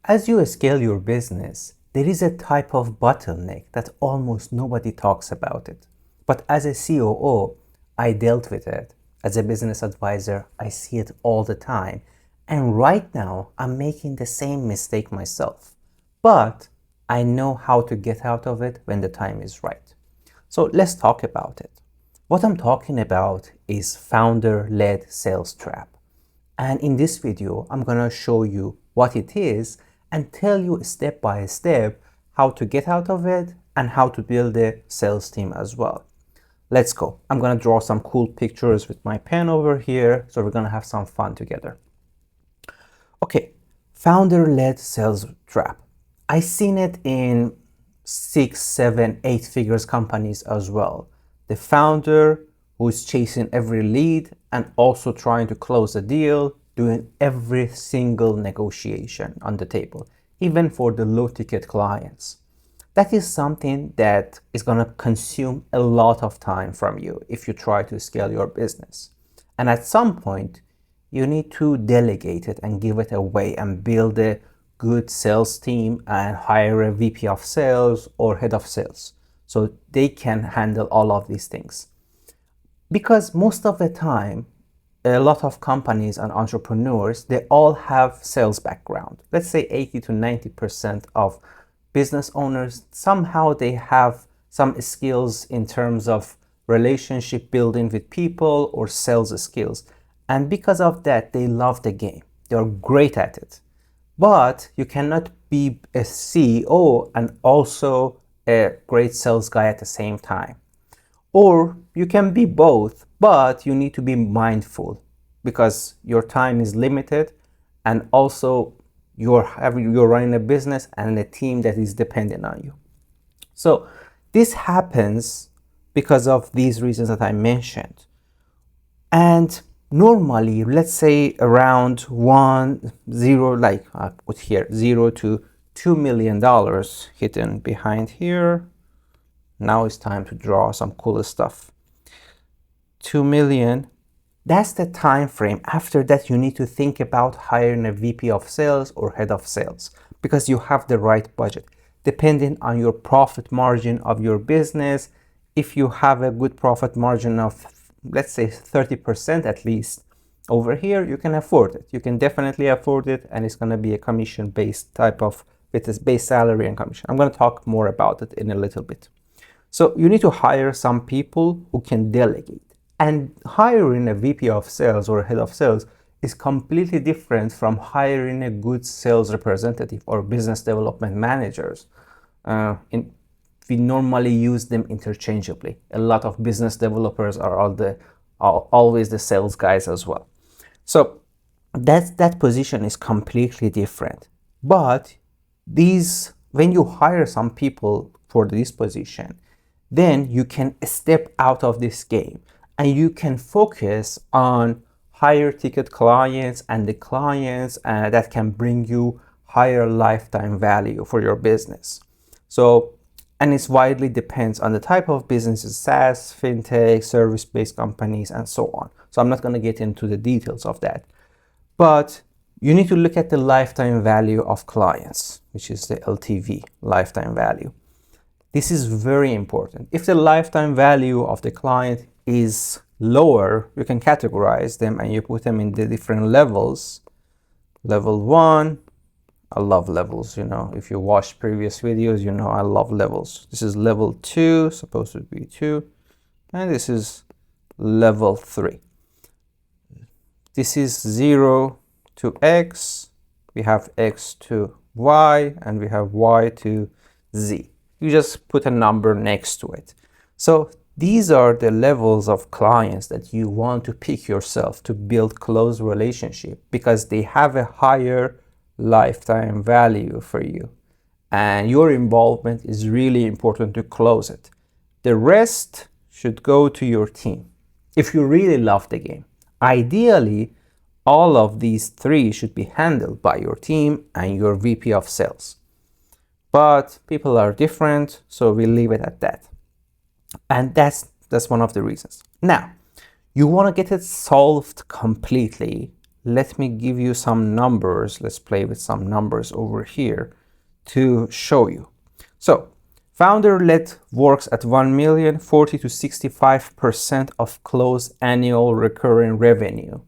As you scale your business, there is a type of bottleneck that almost nobody talks about it. But as a COO, I dealt with it. As a business advisor, I see it all the time. And right now, I'm making the same mistake myself. But I know how to get out of it when the time is right. So let's talk about it. What I'm talking about is founder-led sales trap. And in this video, I'm going to show you what it is and tell you step by step how to get out of it and how to build a sales team as well. Let's go. I'm going to draw some cool pictures with my pen over here, so we're going to have some fun together. Okay, founder-led sales trap. I've seen it in 6, 7, 8 figures companies as well. The founder who's chasing every lead and also trying to close a deal, doing every single negotiation on the table, even for the low ticket clients. That is something that is going to consume a lot of time from you if you try to scale your business. And at some point, you need to delegate it and give it away and build a good sales team and hire a VP of sales or head of sales so they can handle all of these things. Because most of the time, a lot of companies and entrepreneurs, they all have sales background. Let's say 80 to 90% of business owners, somehow they have some skills in terms of relationship building with people or sales skills. And because of that, they love the game. They're great at it. But you cannot be a CEO and also a great sales guy at the same time. Or you can be both, but you need to be mindful because your time is limited and also you're running a business and a team that is dependent on you. So this happens because of these reasons that I mentioned. And normally, let's say around 0 to $2 million hidden behind here. Now it's time to draw some cool stuff. 2 million, that's the time frame. After that, you need to think about hiring a VP of sales or head of sales because you have the right budget. Depending on your profit margin of your business, if you have a good profit margin of, let's say 30% at least, over here, you can afford it. You can definitely afford it, and it's going to be a commission-based type of, with this base salary and commission. I'm going to talk more about it in a little bit. So you need to hire some people who can delegate. And hiring a VP of sales or a head of sales is completely different from hiring a good sales representative or business development managers. We normally use them interchangeably. A lot of business developers are always the sales guys as well. So that position is completely different. But when you hire some people for this position, then you can step out of this game and you can focus on higher ticket clients and the clients that can bring you higher lifetime value for your business. So, and it's widely depends on the type of businesses, SaaS, fintech, service-based companies, and so on. So I'm not going to get into the details of that. But you need to look at the lifetime value of clients, which is the LTV, lifetime value. This is very important. If the lifetime value of the client is lower, you can categorize them and you put them in the different levels. Level 1, I love levels, if you watch previous videos, I love levels. This is level 2, supposed to be 2, and this is level 3. This is 0 to X, we have X to Y, and we have Y to Z. You just put a number next to it. So these are the levels of clients that you want to pick yourself to build close relationship because they have a higher lifetime value for you. And your involvement is really important to close it. The rest should go to your team if you really love the game. Ideally, all of these 3 should be handled by your team and your VP of sales. But people are different, so we leave it at that. And that's one of the reasons. Now, you want to get it solved completely. let me give you some numbers. Let's play with some numbers over here to show you. So founder-led works at 1 million, 40 to 65% of closed annual recurring revenue.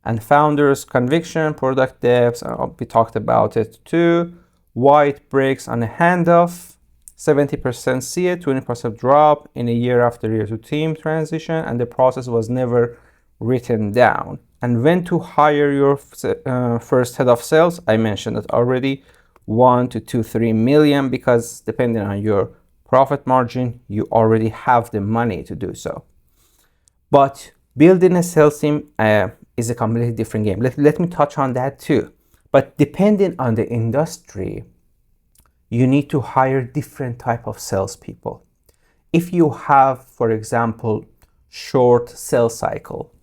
And founders' conviction, product depth, we talked about it too. White breaks on a handoff, 70% see it, 20% drop in a year after year to team transition, and the process was never written down. And when to hire your first head of sales, I mentioned it already, 1 to 2, 3 million, because depending on your profit margin, you already have the money to do so. But building a sales team is a completely different game. Let me touch on that too. But depending on the industry, you need to hire different type of salespeople. If you have, for example, short sales cycle,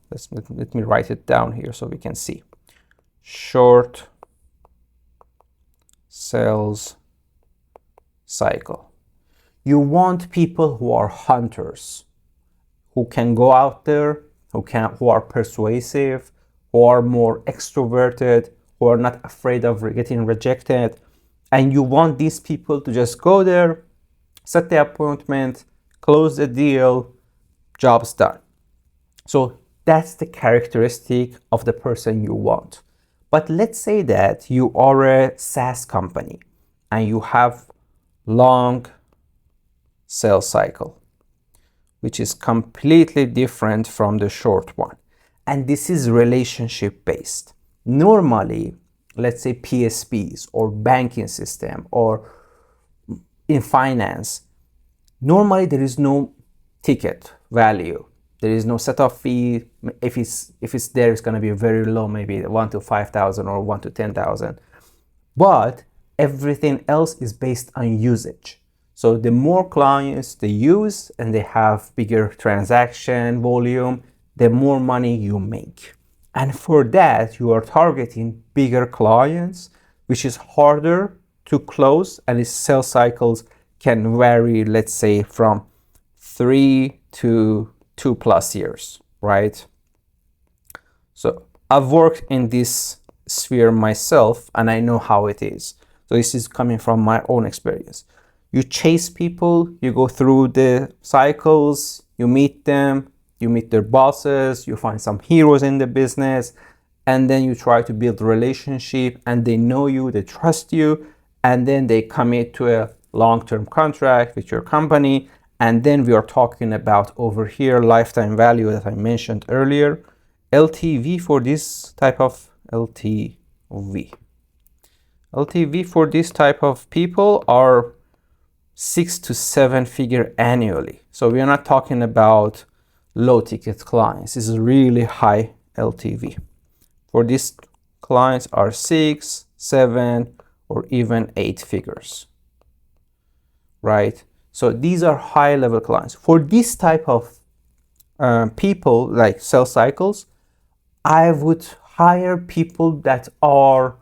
let me write it down here so we can see. Short sales cycle. You want people who are hunters, who can go out there, who are persuasive, who are more extroverted, who are not afraid of getting rejected. And you want these people to just go there, set the appointment, close the deal, job's done. So that's the characteristic of the person you want. But let's say that you are a SaaS company and you have long sales cycle, which is completely different from the short one. And this is relationship based. Normally, let's say PSPs or banking system or in finance, normally there is no ticket value. There is no setup fee. If it's there, it's going to be very low, maybe 1 to 5,000 or 1 to 10,000. But everything else is based on usage. So the more clients they use and they have bigger transaction volume, the more money you make. And for that, you are targeting bigger clients, which is harder to close, and its sales cycles can vary, let's say, from 3 to 2+ years, right? So I've worked in this sphere myself, and I know how it is. So this is coming from my own experience. You chase people, you go through the cycles, you meet them, you meet their bosses, you find some heroes in the business, and then you try to build a relationship, and they know you, they trust you, and then they commit to a long-term contract with your company. And then we are talking about over here lifetime value that I mentioned earlier. LTV for this type of LTV for this type of people are 6 to 7 figure annually. So we are not talking about low ticket clients. This is really high LTV. For these clients are 6, 7, or even 8 figures, right? So these are high level clients. For this type of people, like sales cycles, I would hire people that are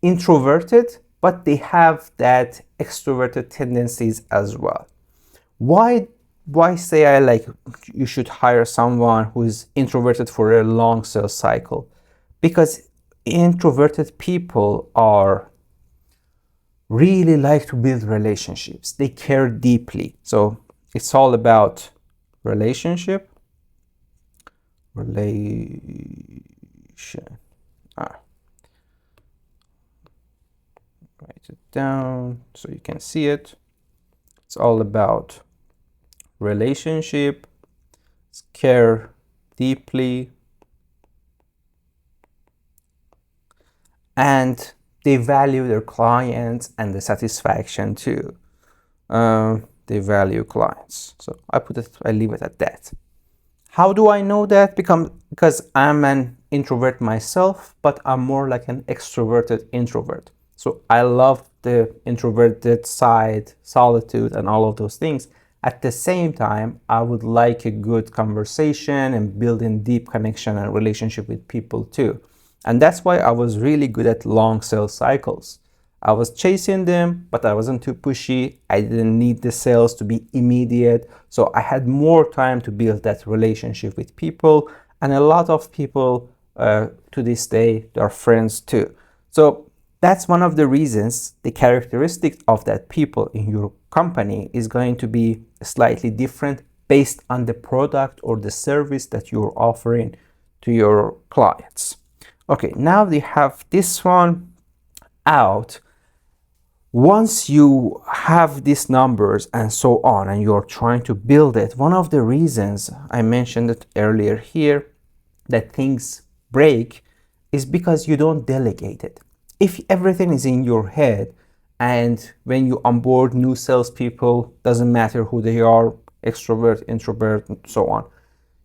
introverted, but they have that extroverted tendencies as well. Why say I like you should hire someone who is introverted for a long sales cycle? Because introverted people are really like to build relationships. They care deeply. So it's all about relationship. Write it down so you can see it. It's all about relationship, care deeply, and they value their clients and the satisfaction too. They value clients. So I leave it at that. How do I know that? Because I'm an introvert myself, but I'm more like an extroverted introvert. So I love the introverted side, solitude, and all of those things. At the same time, I would like a good conversation and building deep connection and relationship with people too. And that's why I was really good at long sales cycles. I was chasing them, but I wasn't too pushy. I didn't need the sales to be immediate. So I had more time to build that relationship with people. And a lot of people to this day, they're friends too. So that's one of the reasons the characteristics of that people in your company is going to be slightly different based on the product or the service that you're offering to your clients. Okay, now we have this one out. Once you have these numbers and so on, and you're trying to build it, one of the reasons I mentioned it earlier here that things break is because you don't delegate it. If everything is in your head, and when you onboard new salespeople, doesn't matter who they are, extrovert, introvert, and so on,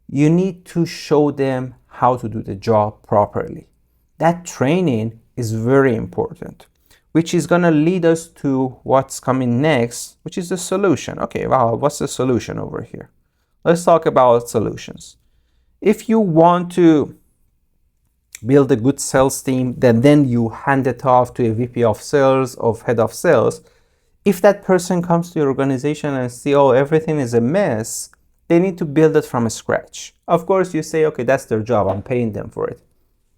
you need to show them how to do the job properly. That training is very important, which is going to lead us to what's coming next, which is the solution. Okay, wow, what's the solution over here? Let's talk about solutions. If you want to build a good sales team, then you hand it off to a VP of sales or head of sales. If that person comes to your organization and see, oh, everything is a mess, they need to build it from scratch. Of course, you say, okay, that's their job, I'm paying them for it.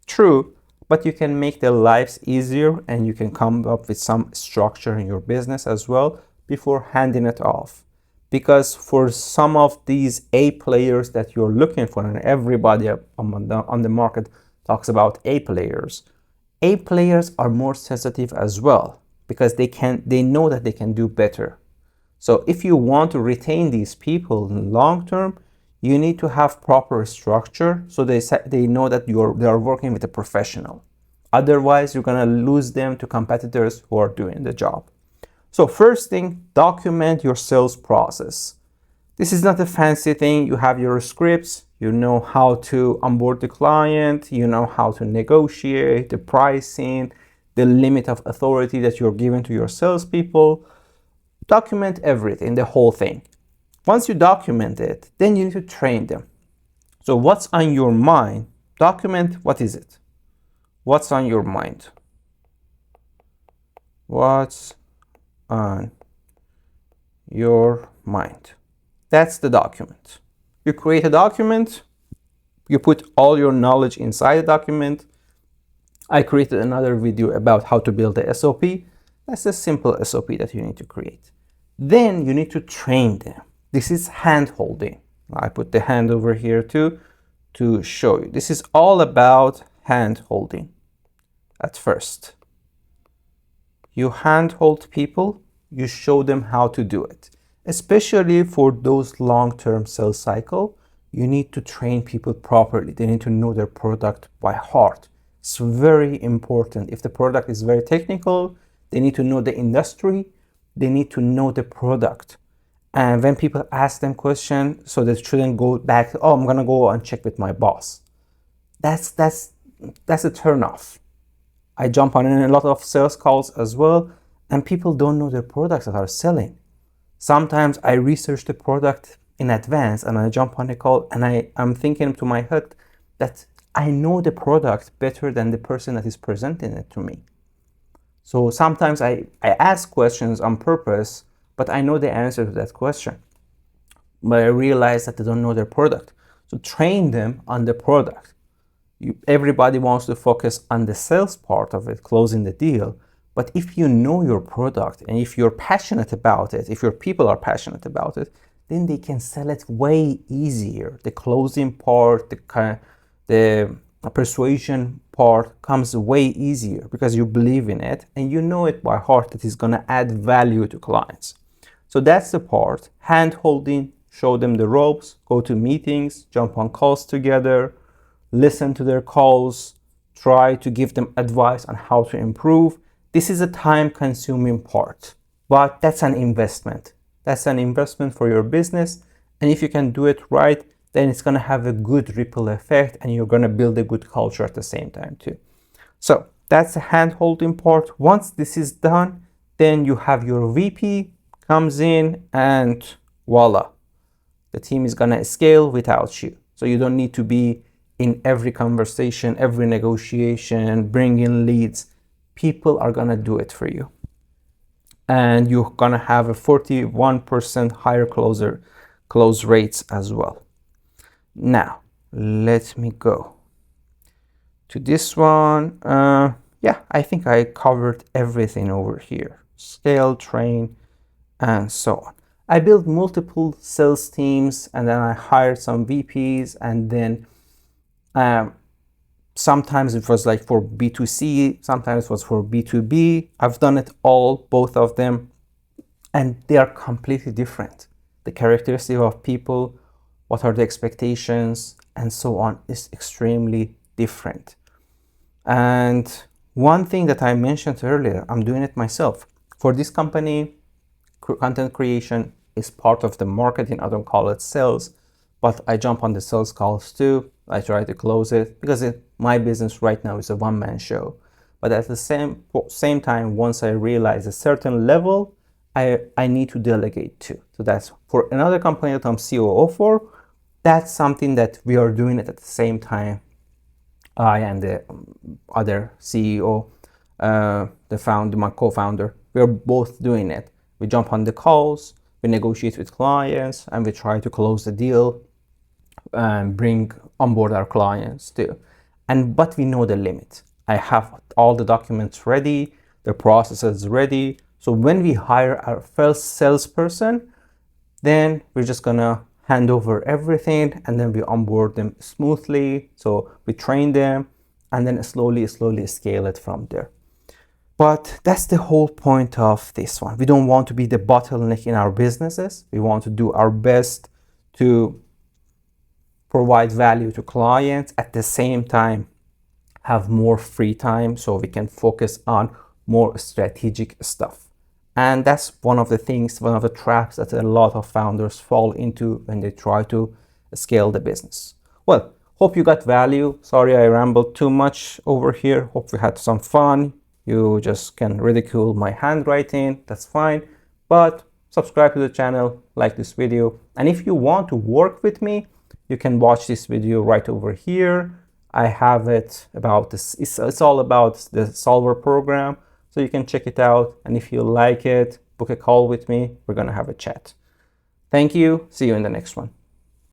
True, but you can make their lives easier and you can come up with some structure in your business as well before handing it off. Because for some of these A players that you're looking for, and everybody on the market talks about A players are more sensitive as well because they know that they can do better. So if you want to retain these people in long term, you need to have proper structure so they know that they are working with a professional. Otherwise, you're going to lose them to competitors who are doing the job. So first thing, document your sales process. This is not a fancy thing. You have your scripts, you know how to onboard the client, you know how to negotiate the pricing, the limit of authority that you're giving to your salespeople. Document everything, the whole thing. Once you document it, then you need to train them. So what's on your mind? Document, what is it? What's on your mind? What's on your mind? That's the document. You create a document, you put all your knowledge inside the document. I created another video about how to build a SOP. That's a simple SOP that you need to create. Then you need to train them. This is hand holding. I put the hand over here too to show you. This is all about hand holding. At first, you hand hold people, you show them how to do it. Especially for those long-term sales cycle, you need to train people properly. They need to know their product by heart. It's very important. If the product is very technical, they need to know the industry, they need to know the product. And when people ask them questions, so they shouldn't go back, oh, I'm gonna go and check with my boss. That's a turn off. I jump on in a lot of sales calls as well, and people don't know their products that are selling. Sometimes I research the product in advance and I jump on a call and I'm thinking to my head that I know the product better than the person that is presenting it to me. So sometimes I ask questions on purpose, but I know the answer to that question. But I realize that they don't know their product. So train them on the product. Everybody wants to focus on the sales part of it, closing the deal. But if you know your product and if you're passionate about it, if your people are passionate about it, then they can sell it way easier. The closing part, the persuasion part comes way easier because you believe in it and you know it by heart that it's going to add value to clients. So that's the part. Hand holding, show them the ropes, go to meetings, jump on calls together, listen to their calls, try to give them advice on how to improve. This is a time-consuming part, but that's an investment. That's an investment for your business. And if you can do it right, then it's going to have a good ripple effect and you're going to build a good culture at the same time too. So that's the hand-holding part. Once this is done, then you have your VP comes in and voila, the team is going to scale without you. So you don't need to be in every conversation, every negotiation, bring in leads. People are going to do it for you. And you're going to have a 41% higher close rates as well. Now, let me go to this one. Yeah, I think I covered everything over here. Scale, train, and so on. I built multiple sales teams, and then I hired some VPs, and then sometimes it was like for B2C, sometimes it was for B2B. I've done it all, both of them, and they are completely different. The characteristic of people, what are the expectations, and so on is extremely different. And one thing that I mentioned earlier, I'm doing it myself. For this company, content creation is part of the marketing. I don't call it sales, but I jump on the sales calls too. I try to close it because my business right now is a one-man show. But at the same time, once I realize a certain level, I need to delegate too. So that's for another company that I'm COO for. That's something that we are doing it at the same time. I and the other CEO, my co-founder, we are both doing it. We jump on the calls, we negotiate with clients, and we try to close the deal and bring on board our clients too. But we know the limit. I have all the documents ready, the processes ready. So when we hire our first salesperson, then we're just gonna hand over everything, and then we onboard them smoothly. So we train them, and then slowly scale it from there. But that's the whole point of this one. We don't want to be the bottleneck in our businesses. We want to do our best to provide value to clients, at the same time have more free time so we can focus on more strategic stuff. And that's one of the things, one of the traps that a lot of founders fall into when they try to scale the business. Well, hope you got value. Sorry I rambled too much over here. Hope we had some fun. You just can ridicule my handwriting, that's fine. But subscribe to the channel, like this video. And if you want to work with me, you can watch this video right over here. I have it about this. It's all about the solver program. So you can check it out. And if you like it, book a call with me. We're going to have a chat. Thank you. See you in the next one.